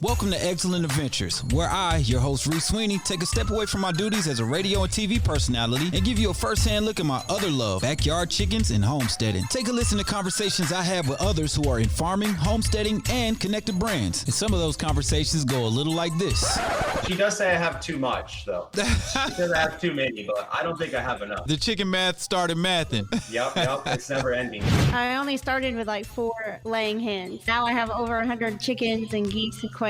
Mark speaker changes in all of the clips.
Speaker 1: Welcome to Eggcellent Adventures, where I, your host Reec Swiney, take a step away from my duties as a radio and TV personality and give you a first-hand look at my other love, backyard chickens and homesteading. Take a listen to conversations I have with others who are in farming, homesteading, and connected brands. And some of those conversations go a little like this.
Speaker 2: She does say I have too much, though. She says I have too many, but I don't think I have enough.
Speaker 1: The chicken math started mathing.
Speaker 2: Yep, it's never ending.
Speaker 3: I only started with like 4 laying hens. Now I have over 100 chickens and geese and quail.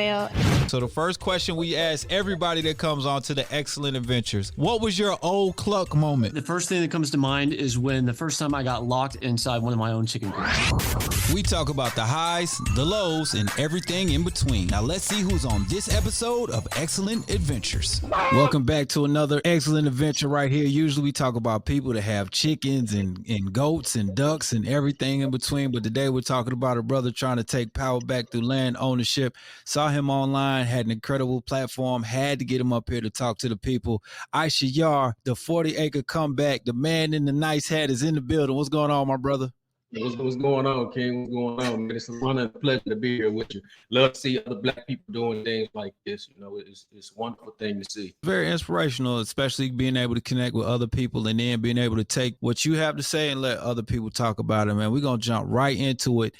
Speaker 1: So the first question we ask everybody that comes on to the Eggcellent Adventures, what was your old cluck moment?
Speaker 4: The first thing that comes to mind is when the first time I got locked inside one of my own chicken coops.
Speaker 1: We talk about the highs, the lows, and everything in between. Now let's see who's on this episode of Eggcellent Adventures. Welcome back to another Eggcellent Adventure right here. Usually we talk about people that have chickens and goats and ducks and everything in between. But today we're talking about a brother trying to take power back through land ownership. Saw him online, had an incredible platform, had to get him up here to talk to the people. Ishayar, the 40-acre comeback, the man in the nice hat is in the building. What's going on, my brother?
Speaker 5: What's going on, King? What's going on, man? It's an honor and a pleasure to be here with you. Love to see other Black people doing things like this. You know, it's a wonderful thing to see.
Speaker 1: Very inspirational, especially being able to connect with other people and then being able to take what you have to say and let other people talk about it, man. We're going to jump right into it.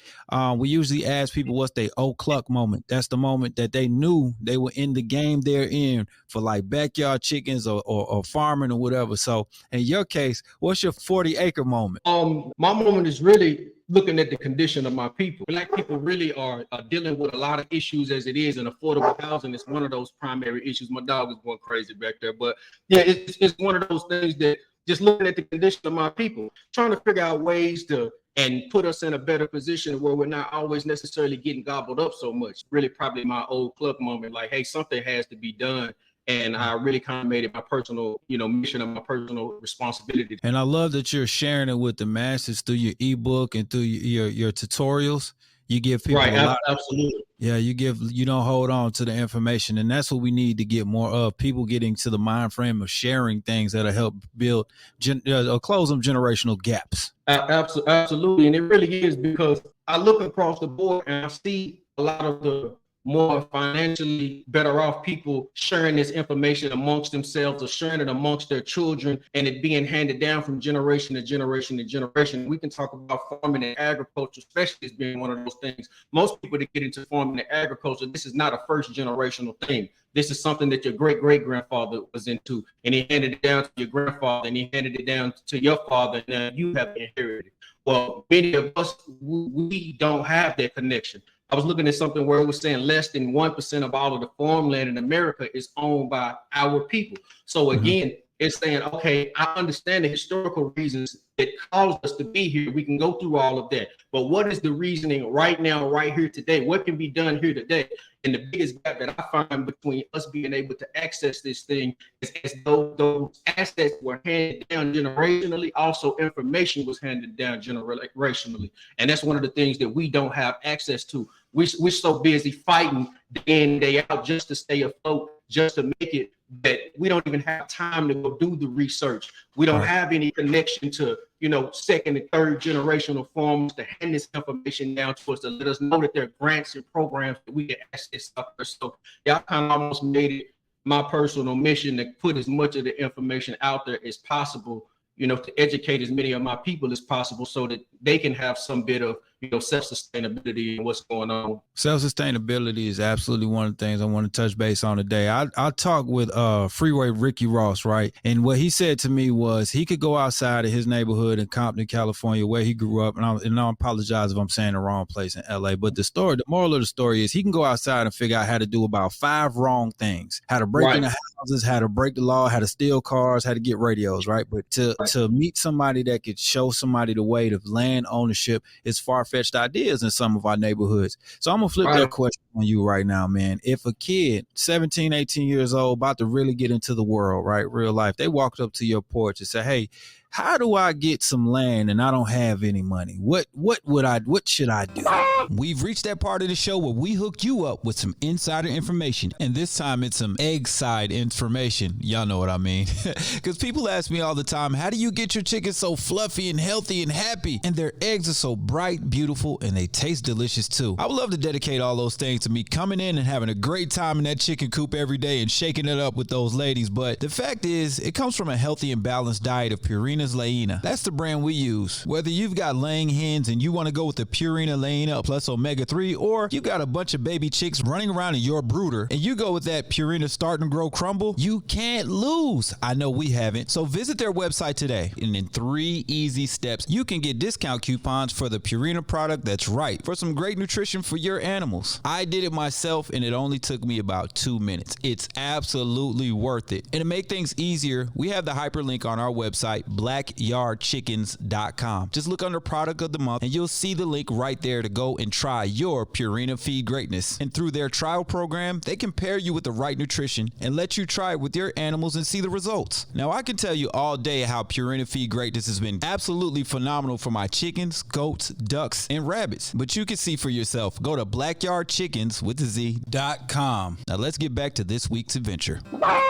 Speaker 1: We usually ask people what's their old cluck moment. That's the moment that they knew they were in the game they're in for like backyard chickens or farming or whatever. So in your case, what's your 40-acre moment?
Speaker 5: My moment is really looking at the condition of my people. Black people really are dealing with a lot of issues as it is, and affordable housing is one of those primary issues. My dog is going crazy back there, but yeah, it's one of those things that just looking at the condition of my people, trying to figure out ways to and put us in a better position where we're not always necessarily getting gobbled up so much. Really probably my old club moment, like, hey, something has to be done. And I really kind of made it my personal, mission and my personal responsibility.
Speaker 1: And I love that you're sharing it with the masses through your ebook and through your tutorials. You give people
Speaker 5: right,
Speaker 1: a lot.
Speaker 5: Absolutely.
Speaker 1: Yeah, you don't hold on to the information. And that's what we need to get more of, people getting to the mind frame of sharing things that'll help build or close them generational gaps.
Speaker 5: Absolutely. And it really is, because I look across the board and I see a lot of the more financially better off people sharing this information amongst themselves or sharing it amongst their children, and it being handed down from generation to generation to generation. We can talk about farming and agriculture, especially as being one of those things. Most people that get into farming and agriculture, this is not a first generational thing. This is something that your great-great-grandfather was into, and he handed it down to your grandfather, and he handed it down to your father, and now you have inherited. Well, many of us, we don't have that connection. I was looking at something where it was saying less than 1% of all of the farmland in America is owned by our people. So again, it's saying, okay, I understand the historical reasons that caused us to be here. We can go through all of that. But what is the reasoning right now, right here today? What can be done here today? And the biggest gap that I find between us being able to access this thing is as though those assets were handed down generationally, also information was handed down generationally. And that's one of the things that we don't have access to. We're so busy fighting day in, day out just to stay afloat, just to make it, that we don't even have time to go do the research. We don't have any connection to, second and third generational farmers to hand this information down to us, to let us know that there are grants and programs that we can access up there. So yeah, I kind of almost made it my personal mission to put as much of the information out there as possible, to educate as many of my people as possible so that they can have some bit of, self-sustainability and what's going on.
Speaker 1: Self-sustainability is absolutely one of the things I want to touch base on today. I talked with Freeway Ricky Ross, right? And what he said to me was he could go outside of his neighborhood in Compton, California, where he grew up. And I apologize if I'm saying the wrong place in LA, but the moral of the story is he can go outside and figure out how to do about 5 wrong things: how to break into houses, how to break the law, how to steal cars, how to get radios, right? But to meet somebody that could show somebody the way of land ownership is far-fetched ideas in some of our neighborhoods. So I'm gonna flip that question on you right now, man. If a kid 17, 18 years old about to really get into the world, right, real life, they walked up to your porch and said, hey, how do I get some land and I don't have any money? What should I do?
Speaker 6: We've reached that part of the show where we hook you up with some insider information, and this time it's some egg side information. Y'all know what I mean. Because people ask me all the time, how do you get your chickens so fluffy and healthy and happy? And their eggs are so bright, beautiful, and they taste delicious too. I would love to dedicate all those things to me coming in and having a great time in that chicken coop every day and shaking it up with those ladies, but the fact is, it comes from a healthy and balanced diet of Purina's Layina. That's the brand we use. Whether you've got laying hens and you want to go with the Purina Layina plus omega-3, or you got a bunch of baby chicks running around in your brooder and you go with that Purina Start and Grow Crumble, you can't lose. I know we haven't. So visit their website today, and in 3 easy steps, you can get discount coupons for the Purina product that's right for some great nutrition for your animals. I did it myself and it only took me about 2 minutes. It's absolutely worth it. And to make things easier, we have the hyperlink on our website, blackyardchickens.com. Just look under product of the month and you'll see the link right there to go and try your Purina Feed Greatness. And through their trial program, they can pair you with the right nutrition and let you try it with your animals and see the results. Now, I can tell you all day how Purina Feed Greatness has been absolutely phenomenal for my chickens, goats, ducks, and rabbits. But you can see for yourself. Go to blackyardchickens.com. Now let's get back to this week's adventure.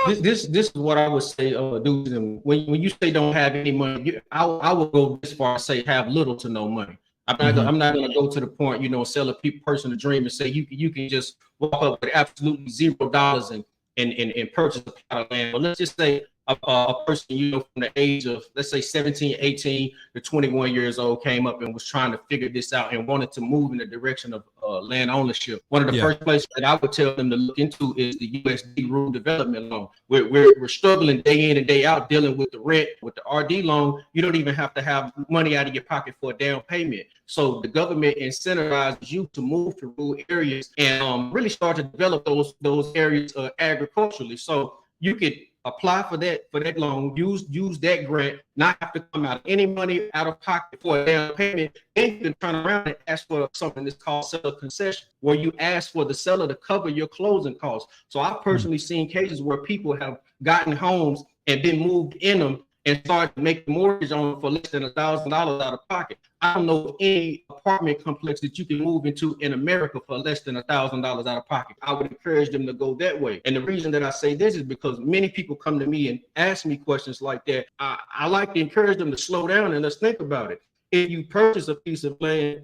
Speaker 5: This is what I would say, dude. When you say don't have any money, I would go this far and say have little to no money. I'm not going to go to the point, sell a person a dream and say you can just walk up with absolutely $0 and purchase a plot of land. But let's just say a person, from the age of, let's say 17, 18 to 21 years old came up and was trying to figure this out and wanted to move in the direction of land ownership. One of the first places that I would tell them to look into is the USD Rural Development Loan. We're struggling day in and day out dealing with the rent. With the RD loan, you don't even have to have money out of your pocket for a down payment. So the government incentivizes you to move to rural areas and really start to develop those areas agriculturally. So you could apply for that loan, use that grant, not have to come out of any money out of pocket for a down payment. Then you can turn around and ask for something that's called seller concession, where you ask for the seller to cover your closing costs. So I've personally seen cases where people have gotten homes and been moved in them and started to make the mortgage on them for less than $1,000 out of pocket. I don't know any apartment complex that you can move into in America for less than $1,000 out of pocket. I would encourage them to go that way. And the reason that I say this is because many people come to me and ask me questions like that. I like to encourage them to slow down and let's think about it. If you purchase a piece of land,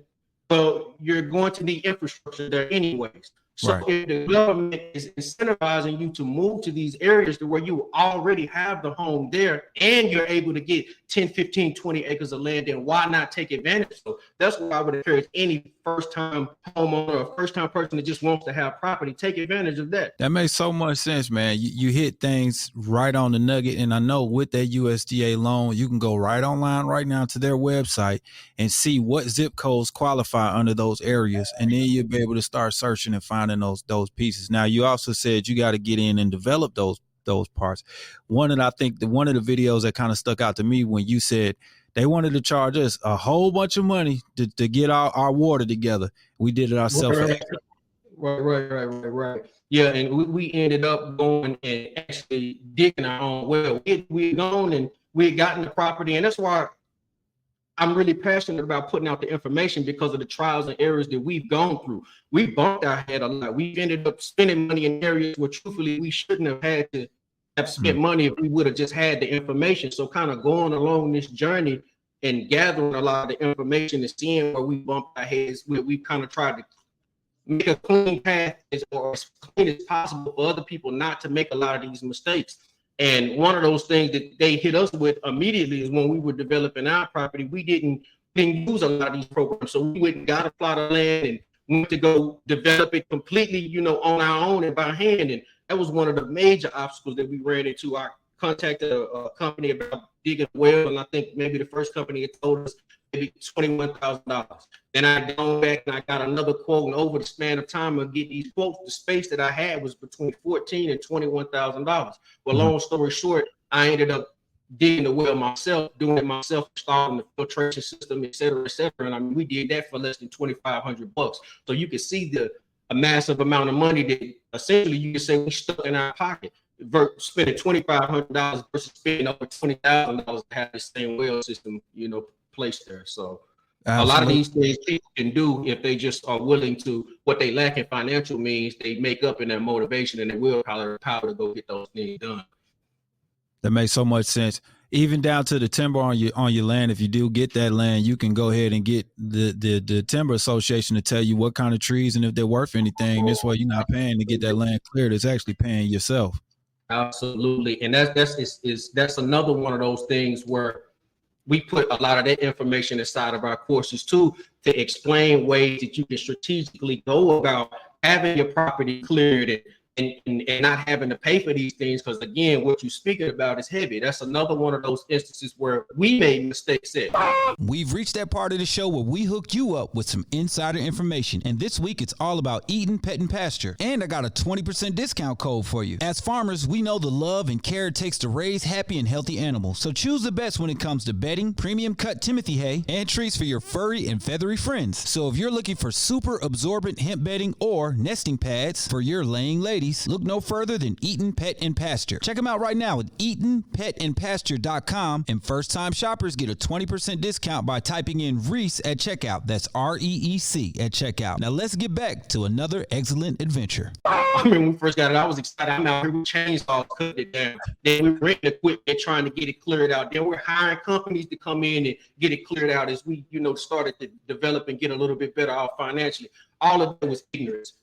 Speaker 5: well, you're going to need infrastructure there anyways. So if the government is incentivizing you to move to these areas to where you already have the home there and you're able to get 10, 15, 20 acres of land, then why not take advantage? So that's what I would encourage any first-time homeowner or first-time person that just wants to have property, take advantage of that.
Speaker 1: That makes so much sense, man. You hit things right on the nugget. And I know with that USDA loan, you can go right online right now to their website and see what zip codes qualify under those areas. And then you'll be able to start searching and finding those pieces. Now, you also said you got to get in and develop those parts. One of the videos that kind of stuck out to me when you said they wanted to charge us a whole bunch of money to get our water together. We did it ourselves.
Speaker 5: Right. Yeah, and we ended up going and actually digging our own well. We had gone and we had gotten the property, and that's why I'm really passionate about putting out the information, because of the trials and errors that we've gone through. We bumped our head a lot. We've ended up spending money in areas where truthfully we shouldn't have had to have spent money if we would have just had the information. So kind of going along this journey and gathering a lot of the information and seeing where we bumped our heads, we kind of tried to make a clean path as clean as possible for other people not to make a lot of these mistakes. And one of those things that they hit us with immediately is when we were developing our property, we didn't use a lot of these programs. So we went and got a plot of land and went to go develop it completely, on our own and by hand. And that was one of the major obstacles that we ran into. I contacted a company about digging a well, and I think maybe the first company had told us maybe $21,000. Then I gone back and I got another quote, and over the span of time of getting these quotes, the space that I had was between $14,000 and $21,000. Well, long story short, I ended up digging the well myself, doing it myself, installing the filtration system, et cetera, et cetera. And I mean, we did that for less than $2,500. So you can see a massive amount of money that essentially you can say we stuck in our pocket. spending $2,500 versus spending over $20,000 to have the same well system, placed there. So a lot of these things people can do if they just are willing to. What they lack in financial means, they make up in their motivation and their willpower to go get those things done.
Speaker 1: That makes so much sense. Even down to the timber on your land. If you do get that land, you can go ahead and get the timber association to tell you what kind of trees and if they're worth anything. This way, you're not paying to get that land cleared. It's actually paying yourself.
Speaker 5: Absolutely, and that's another one of those things where we put a lot of that information inside of our courses too, to explain ways that you can strategically go about having your property cleared and not having to pay for these things. Because again, what you're speaking about is heavy. That's another one of those instances where we made mistakes at.
Speaker 6: We've reached that part of the show where we hook you up with some insider information. And this week, it's all about Eaton Pet and Pasture. And I got a 20% discount code for you. As farmers, we know the love and care it takes to raise happy and healthy animals. So choose the best when it comes to bedding, premium cut Timothy hay, and treats for your furry and feathery friends. So if you're looking for super absorbent hemp bedding or nesting pads for your laying ladies, look no further than Eaton Pet and Pasture. Check them out right now at EatonPetandPasture.com, and first-time shoppers get a 20% discount by typing in Reec at checkout. That's REEC at checkout. Now let's get back to another excellent adventure.
Speaker 5: When we first got it, I was excited. I'm out here with chainsaws, cutting it down. Then we renting equipment, trying to get it cleared out. Then we're hiring companies to come in and get it cleared out as we, started to develop and get a little bit better off financially. All of it was ignorance.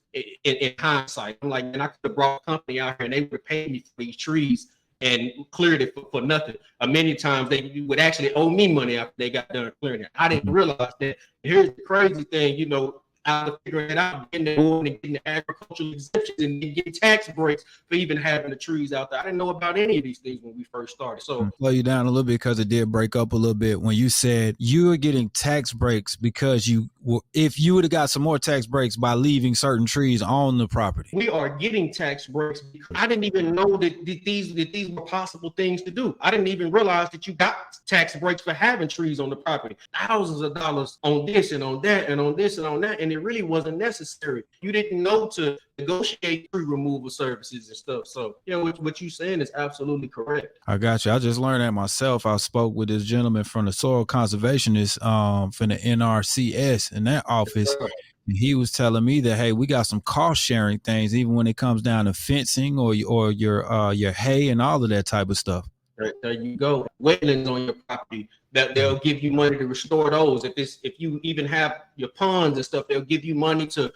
Speaker 5: In hindsight, I'm like, man, I could have brought a company out here and they would have paid me for these trees and cleared it for nothing. Many times they would actually owe me money after they got done clearing it. I didn't realize that. Here's the crazy thing, out of figuring it out, getting the agricultural exemptions and getting tax breaks for even having the trees out there. I didn't know about any of these things when we first started. So
Speaker 1: slow you down a little bit because it did break up a little bit when you said you were getting tax breaks because if you would have got some more tax breaks by leaving certain trees on the property.
Speaker 5: We are getting tax breaks because I didn't even know that these were possible things to do. I didn't even realize that you got tax breaks for having trees on the property. Thousands of dollars on this and on that and on this and on that. And it really wasn't necessary. You didn't know to negotiate tree removal services and stuff. So, what you're saying is absolutely correct.
Speaker 1: I got you. I just learned that myself. I spoke with this gentleman from the soil conservationist from the NRCS in that office. And he was telling me that, hey, we got some cost sharing things, even when it comes down to fencing or your hay and all of that type of stuff.
Speaker 5: Right, there you go. Wetlands on your property, that they'll give you money to restore those. If you even have your ponds and stuff, they'll give you money to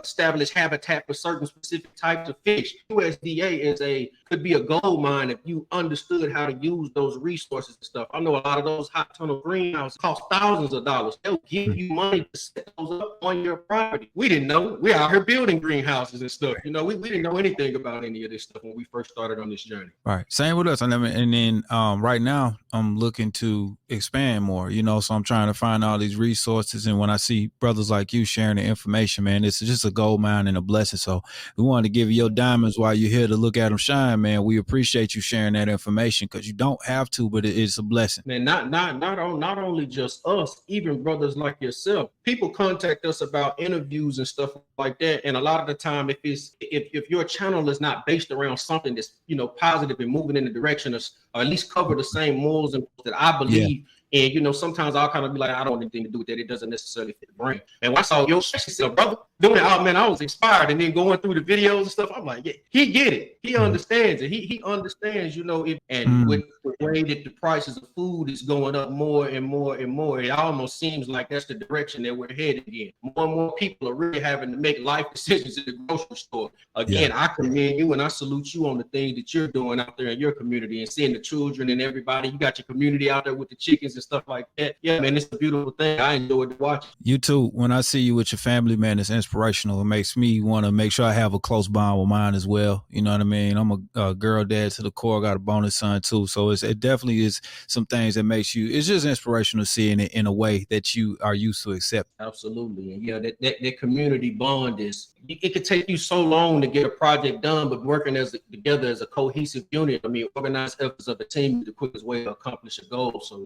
Speaker 5: establish habitat for certain specific types of fish. USDA could be a gold mine if you understood how to use those resources and stuff. I know a lot of those hot tunnel greenhouses cost thousands of dollars. They'll give you money to set those up on your property. We didn't know. We're out here building greenhouses and stuff. We didn't know anything about any of this stuff when we first started on this journey.
Speaker 1: Right. Same with us. And then right now I'm looking to expand more, so I'm trying to find all these resources. And when I see brothers like you sharing the information, man, it's just a gold mine and a blessing. So we wanted to give you your diamonds while you're here to look at them shine, man. We appreciate you sharing that information because you don't have to, but it's a blessing.
Speaker 5: Man, not only just us, even brothers like yourself. People contact us about interviews and stuff like that. And a lot of the time, if your channel is not based around something that's positive and moving in the direction of, or at least cover the same morals and that I believe. Yeah. And, sometimes I'll kind of be like, I don't want anything to do with that. It doesn't necessarily fit the brain. And when I saw your shit, she said, brother, doing it, oh, man, I was inspired. And then going through the videos and stuff, I'm like, yeah, he get it. He understands it. He understands, with the way that the prices of food is going up more and more and more, it almost seems like that's the direction that we're headed in. More and more people are really having to make life decisions at the grocery store. Again, I commend you and I salute you on the things that you're doing out there in your community and seeing the children and everybody. You got your community out there with the chickens and stuff like that. Yeah, man, it's a beautiful thing. I enjoyed to watch.
Speaker 1: You too. When I see you with your family, man, it's inspirational. It makes me want to make sure I have a close bond with mine as well. You know what I mean? I'm a girl dad to the core. Got a bonus son too. So it definitely is some things that makes you, it's just inspirational seeing it in a way that you are used to accept.
Speaker 5: Absolutely. And that community bond it could take you so long to get a project done, but working together as a cohesive unit, organized efforts of the team is the quickest way to accomplish a goal. So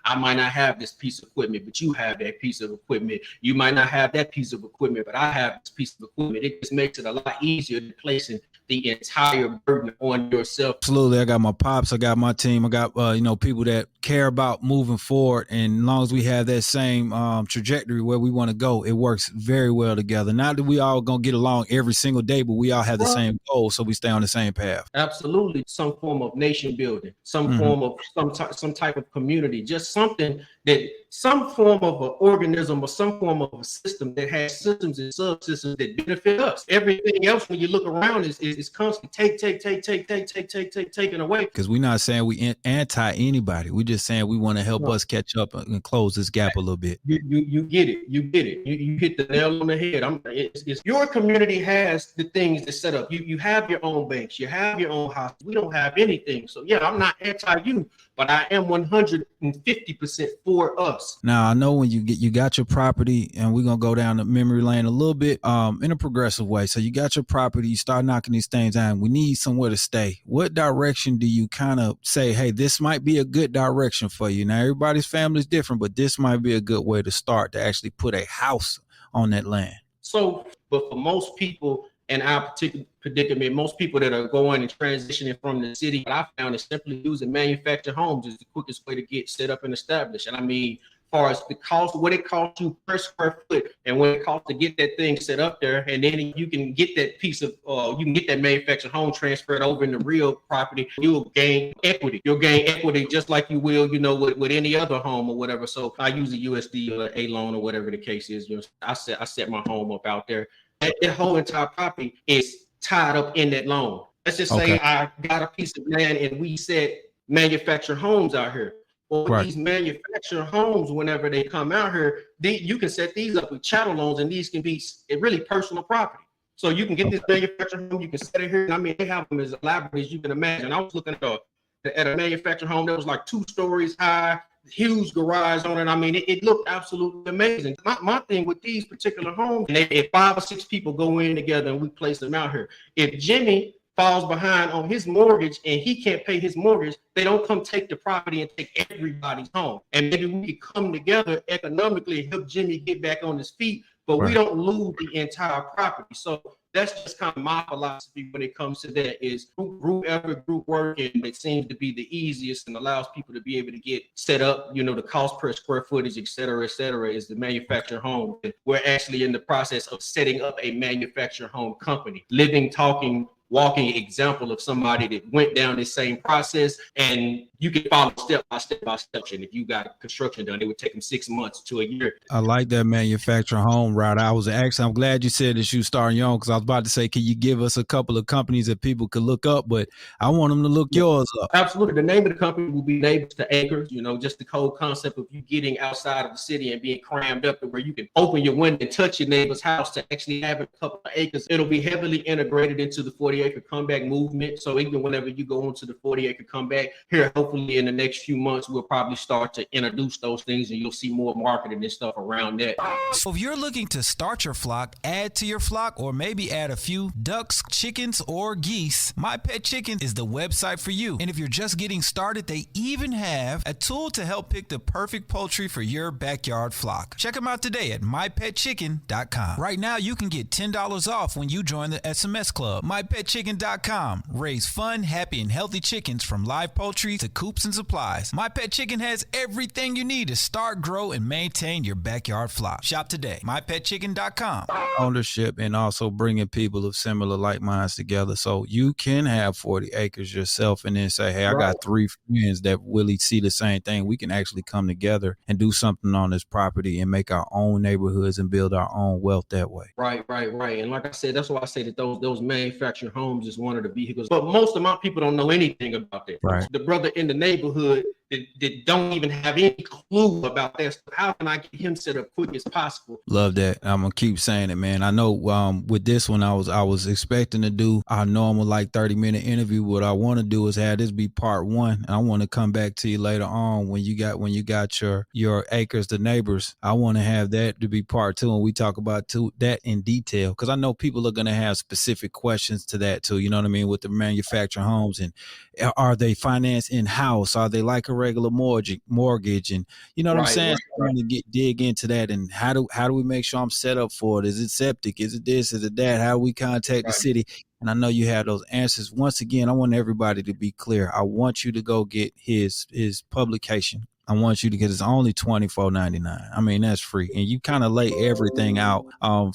Speaker 5: I might not have this piece of equipment, but you have that piece of equipment. You might not have that piece of equipment, but I have this piece of equipment. It just makes it a lot easier to place and the entire burden on yourself.
Speaker 1: Absolutely. I got my pops, I got my team, I got people that care about moving forward, and as long as we have that same trajectory where we want to go, it works very well together. Not that we all gonna get along every single day, but we all have the same goal, so we stay on the same path.
Speaker 5: Absolutely. Some form of nation building, some form of some type of community, just something that some form of an organism or some form of a system that has systems and subsystems that benefit us. Everything else, when you look around, is constantly taken away.
Speaker 1: Because we're not saying we anti anybody. We're just saying we want to help us catch up and close this gap a little bit.
Speaker 5: You get it. You get it. You hit the nail on the head. It's your community has the things that set up. You have your own banks. You have your own hospitals. We don't have anything. So yeah, I'm not anti you, but I am 150% for us.
Speaker 1: Now I know when you got your property, and we're gonna go down the memory lane a little bit in a progressive way. So you got your property, you start knocking these things down. We need somewhere to stay. What direction do you kind of say, hey, this might be a good direction for you? Now everybody's family is different, but this might be a good way to start to actually put a house on that land.
Speaker 5: So, but for most people in our particular predicament, most people that are going and transitioning from the city, what I found is simply using manufactured homes is the quickest way to get set up and established. And I mean, as far as the cost, what it costs you per square foot, and what it costs to get that thing set up there, and then you can get that piece of, you can get that manufactured home transferred over into real property. You'll gain equity. You'll gain equity just like you will, with any other home or whatever. So I use a USD or a loan or whatever the case is. I set my home up out there. That whole entire property is tied up in that loan. Let's just say I got a piece of land and we set manufactured homes out here. Well, these manufactured homes, whenever they come out here, you can set these up with chattel loans, and these can be really personal property. So you can get this manufactured home, you can set it here. And I mean, they have them as elaborate as you can imagine. I was looking at a manufactured home that was like 2 stories high, huge garage on it. I mean, it looked absolutely amazing. My thing with these particular homes, and if 5 or 6 people go in together and we place them out here, if Jimmy falls behind on his mortgage and he can't pay his mortgage, they don't come take the property and take everybody's home. And maybe we could come together economically and help Jimmy get back on his feet, but we don't lose the entire property. So that's just kind of my philosophy when it comes to that, is group effort, group work, and it seems to be the easiest and allows people to be able to get set up. The cost per square footage, et cetera, is the manufactured home. We're actually in the process of setting up a manufactured home company, living, talking, walking example of somebody that went down this same process, and you can follow step by step by step. And if you got construction done, it would take them 6 months to a year.
Speaker 1: I like that manufacturing home route. I'm glad you said that you starting your own, because I was about to say, can you give us a couple of companies that people could look up? But I want them to look yours up.
Speaker 5: Absolutely. The name of the company will be Neighbors to Acres. Just the whole concept of you getting outside of the city and being crammed up to where you can open your window and touch your neighbor's house to actually have a couple of acres. It'll be heavily integrated into the 40-acre comeback movement. So even whenever you go into the 40-acre comeback here, hopefully in the next few months, we'll probably start to introduce those things, and you'll see more marketing and stuff around that.
Speaker 6: So if you're looking to start your flock, add to your flock, or maybe add a few ducks, chickens, or geese, My Pet Chicken is the website for you. And if you're just getting started, they even have a tool to help pick the perfect poultry for your backyard flock. Check them out today at mypetchicken.com. Right now, you can get $10 off when you join the SMS Club. MyPetChicken.com. Raise fun, happy, and healthy chickens, from live poultry to coops and supplies. My Pet Chicken has everything you need to start, grow, and maintain your backyard flock. Shop today. MyPetChicken.com.
Speaker 1: Ownership, and also bringing people of similar like minds together. So you can have 40 acres yourself and then say, hey, I got 3 friends that really see the same thing. We can actually come together and do something on this property and make our own neighborhoods and build our own wealth that way.
Speaker 5: Right. And like I said, that's why I say that those manufactured homes is one of the vehicles. But most of my people don't know anything about that.
Speaker 1: Right.
Speaker 5: The brother in the neighborhood that don't even have any clue about that stuff. How can I get him set up quick as possible?
Speaker 1: Love that. I'm gonna keep saying it, man. I know with this one, I was expecting to do our normal 30-minute interview. What I want to do is have this be part 1, and I want to come back to you later on when you got your acres, the neighbors. I want to have that to be part 2, and we talk about that in detail, because I know people are gonna have specific questions to that too. You know what I mean, with the manufactured homes, and are they financed in house? Are they like a regular mortgage? And you know what I'm saying? So I want to dig into that, and how do we make sure I'm set up for it? Is it septic? Is it this? Is it that? How do we contact the city? And I know you have those answers. Once again, I want everybody to be clear. I want you to go get his publication. I want you to get it's only $24.99. I mean, that's free. And you kind of lay everything out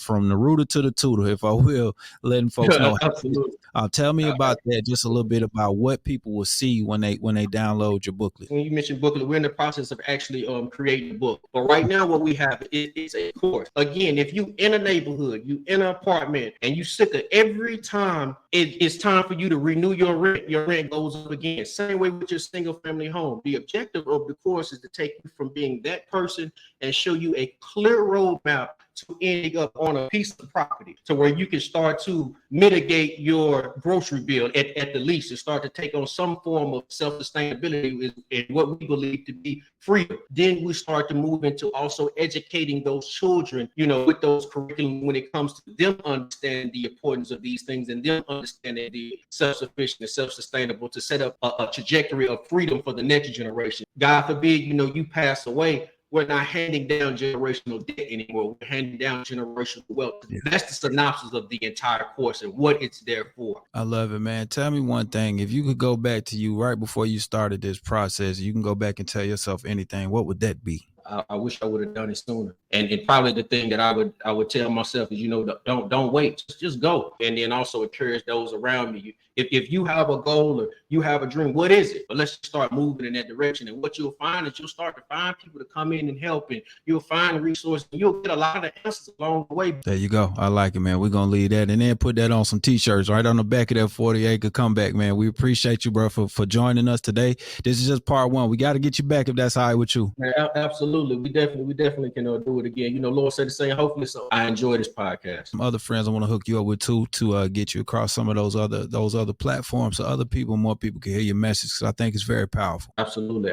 Speaker 1: from the rooter to the tutor, if I will, letting folks know.
Speaker 5: Absolutely.
Speaker 1: Tell me about that, just a little bit about what people will see when they download your booklet.
Speaker 5: When you mentioned booklet, we're in the process of actually creating a book. But right now, what we have is a course. Again, if you in a neighborhood, you in an apartment, and you sick of every time it's time for you to renew your rent goes up again. Same way with your single family home. The objective of the course is to take you from being that person and show you a clear roadmap to ending up on a piece of property to where you can start to mitigate your grocery bill at the least and start to take on some form of self-sustainability and what we believe to be freedom. Then we start to move into also educating those children, with those curriculum when it comes to them understanding the importance of these things and them understanding the self-sufficient and self-sustainable to set up a trajectory of freedom for the next generation. God forbid, you pass away. We're not handing down generational debt anymore. We're handing down generational wealth. Yeah. That's the synopsis of the entire course and what it's there for.
Speaker 1: I love it, man. Tell me one thing. If you could go back to you right before you started this process, you can go back and tell yourself anything, what would that be?
Speaker 5: I wish I would have done it sooner. And probably the thing that I would tell myself is, don't wait, just go. And then also encourage those around me. If you have a goal or you have a dream, what is it? But let's start moving in that direction. And what you'll find is you'll start to find people to come in and help, and you'll find resources. And you'll get a lot of the answers along the way.
Speaker 1: There you go. I like it, man. We're going to leave that and then put that on some t-shirts right on the back of that 40 Acre Comeback, man. We appreciate you, bro, for joining us today. This is just part one. We got to get you back if that's all right with you.
Speaker 5: Yeah, absolutely. We definitely can do it again. Lord said the same. Hopefully, so I enjoy this podcast.
Speaker 1: Some other friends I want to hook you up with too to get you across some of those other platforms so more people can hear your message, because I think it's very powerful.
Speaker 5: Absolutely.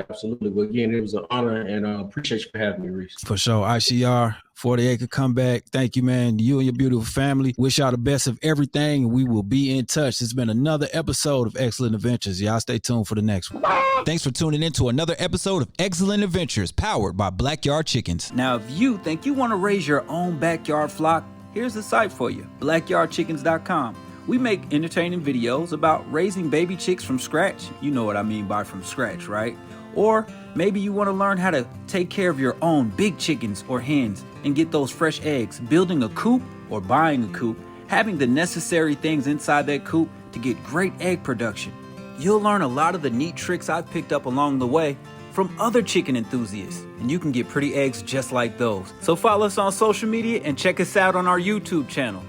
Speaker 5: Well, again, it was an honor, and I appreciate you for having me, Reec.
Speaker 1: For sure. Ishayar, 40 Acre Comeback. Thank you, man. You and your beautiful family. Wish y'all the best of everything, and we will be in touch. It's been another episode of Excellent Adventures. Y'all stay tuned for the next one.
Speaker 6: Thanks for tuning in to another episode of Excellent Adventures, powered by Blackyard Chickens.
Speaker 7: Now, if you think you want to raise your own backyard flock, here's the site for you, blackyardchickens.com. We make entertaining videos about raising baby chicks from scratch. You know what I mean by from scratch, right? Or maybe you want to learn how to take care of your own big chickens or hens and get those fresh eggs, building a coop or buying a coop, having the necessary things inside that coop to get great egg production. You'll learn a lot of the neat tricks I've picked up along the way from other chicken enthusiasts, and you can get pretty eggs just like those. So follow us on social media and check us out on our YouTube channel.